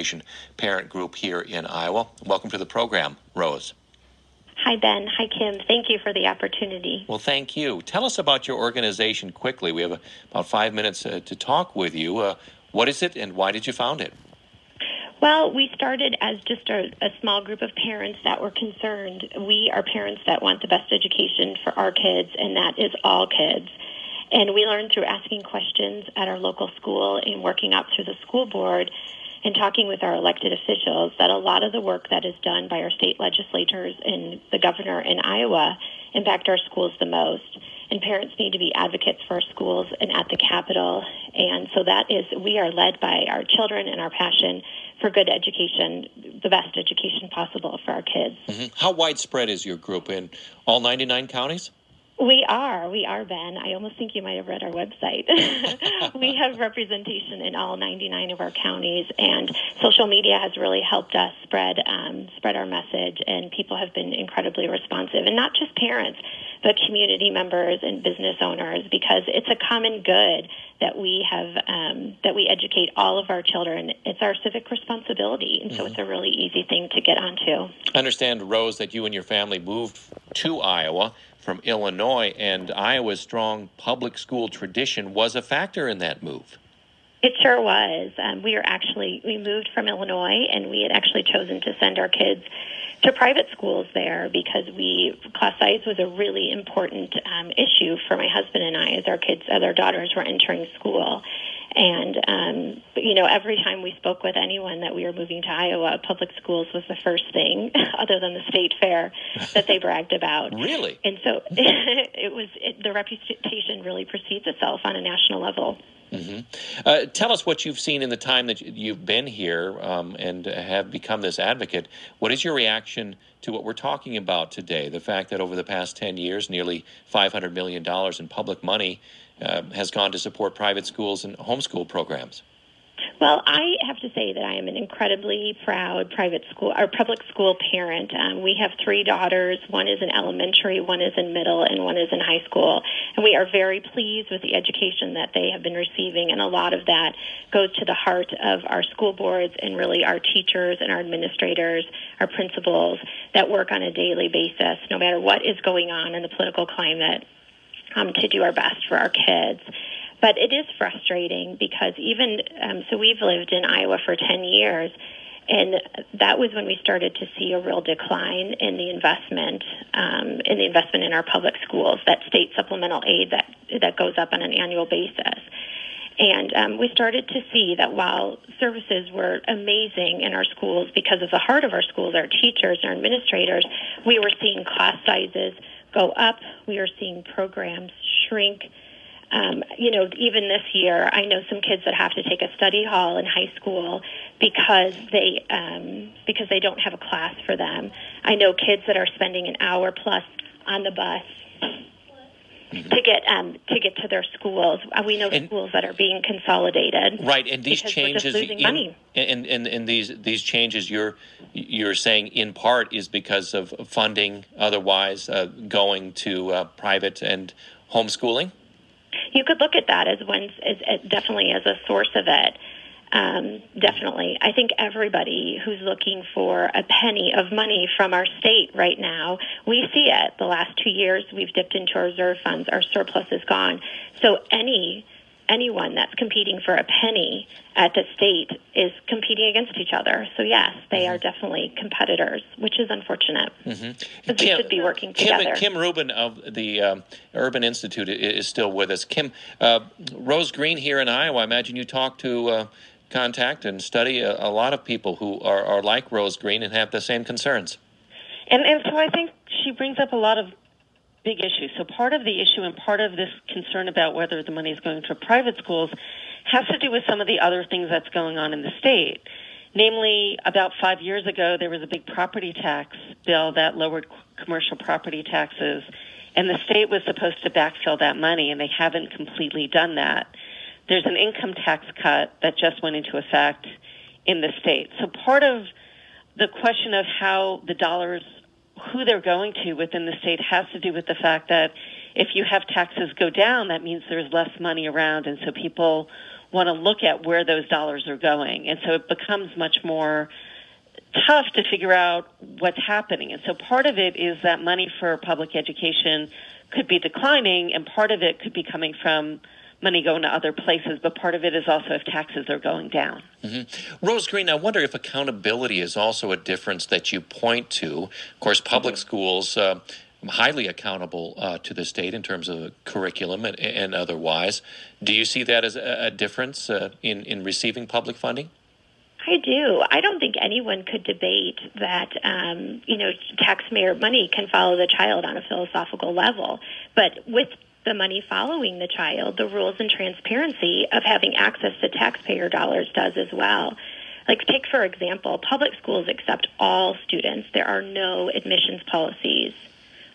education parent group here in Iowa. Welcome to the program, Rose. Hi, Ben. Hi, Kim. Thank you for the opportunity. Well, thank you. Tell us about your organization quickly. We have about 5 minutes to talk with you. What is it and why did you found it? Well, we started as just a small group of parents that were concerned. We are parents that want the best education for our kids, and that is all kids. And we learned through asking questions at our local school and working up through the school board and talking with our elected officials that a lot of the work that is done by our state legislators and the governor in Iowa impact our schools the most. And parents need to be advocates for our schools and at the Capitol. And so we are led by our children and our passion for good education, the best education possible for our kids. Mm-hmm. How widespread is your group in all 99 counties? We are, Ben. I almost think you might have read our website. We have representation in all 99 of our counties, and social media has really helped us spread our message, and people have been incredibly responsive, and not just parents, but community members and business owners, because it's a common good that we have, that we educate all of our children. It's our civic responsibility, and so it's a really easy thing to get onto. I understand, Rose, that you and your family moved to Iowa from Illinois, and Iowa's strong public school tradition was a factor in that move. It sure was. We moved from Illinois, and we had actually chosen to send our kids to private schools there because class size was a really important issue for my husband and I as our daughters were entering school. And, every time we spoke with anyone that we were moving to Iowa, public schools was the first thing, other than the state fair, that they bragged about. Really? And so the reputation really precedes itself on a national level. Mm-hmm. Tell us what you've seen in the time that you've been here and have become this advocate. What is your reaction to what we're talking about today? The fact that over the past 10 years, nearly $500 million in public money has gone to support private schools and homeschool programs. Well, I have to say that I am an incredibly proud public school parent. We have 3 daughters. One is in elementary, one is in middle, and one is in high school. And we are very pleased with the education that they have been receiving. And a lot of that goes to the heart of our school boards and really our teachers and our administrators, our principals that work on a daily basis, no matter what is going on in the political climate, to do our best for our kids. But it is frustrating because so we've lived in Iowa for 10 years, and that was when we started to see a real decline in the investment in our public schools, that state supplemental aid that goes up on an annual basis. And we started to see that while services were amazing in our schools because of the heart of our schools, our teachers, our administrators, we were seeing class sizes go up. We were seeing programs shrink. Even this year, I know some kids that have to take a study hall in high school because they don't have a class for them. I know kids that are spending an hour plus on the bus to get to their schools. We know schools that are being consolidated. Right, and these changes, we're just losing money. And these changes, you're saying in part is because of funding otherwise going to private and homeschooling. You could look at that as definitely as a source of it. Definitely. I think everybody who's looking for a penny of money from our state right now, we see it. The last 2 years, we've dipped into our reserve funds. Our surplus is gone. So anyone that's competing for a penny at the state is competing against each other. So, yes, they are definitely competitors, which is unfortunate. Because we should be working together. Kim Rubin of the Urban Institute is still with us. Kim, Rose Green here in Iowa, I imagine you talk to contact and study a lot of people who are like Rose Green and have the same concerns. And so I think she brings up a lot of big issues. So part of the issue and part of this concern about whether the money is going to private schools has to do with some of the other things that's going on in the state. Namely, about 5 years ago, there was a big property tax bill that lowered commercial property taxes, and the state was supposed to backfill that money, and they haven't completely done that. There's an income tax cut that just went into effect in the state. So part of the question of how the dollars, who they're going to within the state, has to do with the fact that if you have taxes go down, that means there's less money around, and so people want to look at where those dollars are going. And so it becomes much more tough to figure out what's happening. And so part of it is that money for public education could be declining, and part of it could be coming from money going to other places, but part of it is also if taxes are going down. Mm-hmm. Rose Green, I wonder if accountability is also a difference that you point to. Of course, public schools highly accountable to the state in terms of curriculum and otherwise. Do you see that as a difference in receiving public funding? I do. I don't think anyone could debate that, taxpayer money can follow the child on a philosophical level. But with the money following the child, the rules and transparency of having access to taxpayer dollars does as well. Like, take, for example, public schools accept all students. There are no admissions policies.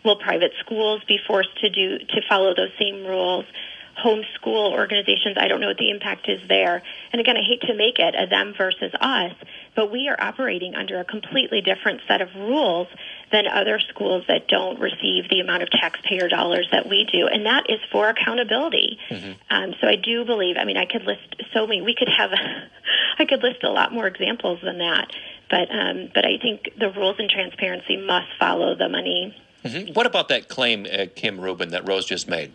Will private schools be forced to follow those same rules? Homeschool organizations, I don't know what the impact is there. And again, I hate to make it a them versus us, but we are operating under a completely different set of rules than other schools that don't receive the amount of taxpayer dollars that we do. And that is for accountability. Mm-hmm. So I do believe, I could list so many, I could list a lot more examples than that. But I think the rules and transparency must follow the money. Mm-hmm. What about that claim, Kim Rubin, that Rose just made?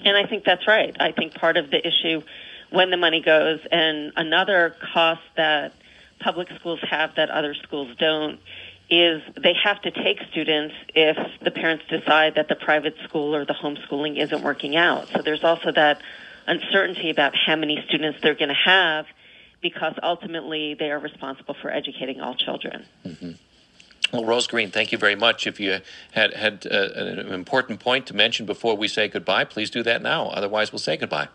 And I think that's right. I think part of the issue when the money goes, and another cost that public schools have that other schools don't, is they have to take students if the parents decide that the private school or the homeschooling isn't working out. So there's also that uncertainty about how many students they're going to have, because ultimately they are responsible for educating all children. Mm-hmm. Well, Rose Green, thank you very much. If you had an important point to mention before we say goodbye, please do that now. Otherwise, we'll say goodbye.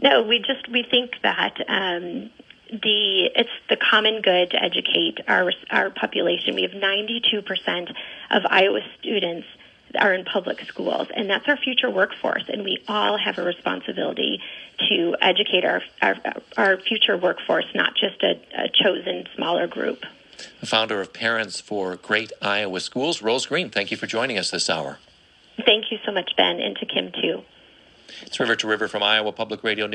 No, we think that it's the common good to educate our population. We have 92% of Iowa students are in public schools, and that's our future workforce. And we all have a responsibility to educate our future workforce, not just a chosen smaller group. The founder of Parents for Great Iowa Schools, Rose Green, thank you for joining us this hour. Thank you so much, Ben, and to Kim, too. It's River to River from Iowa Public Radio News.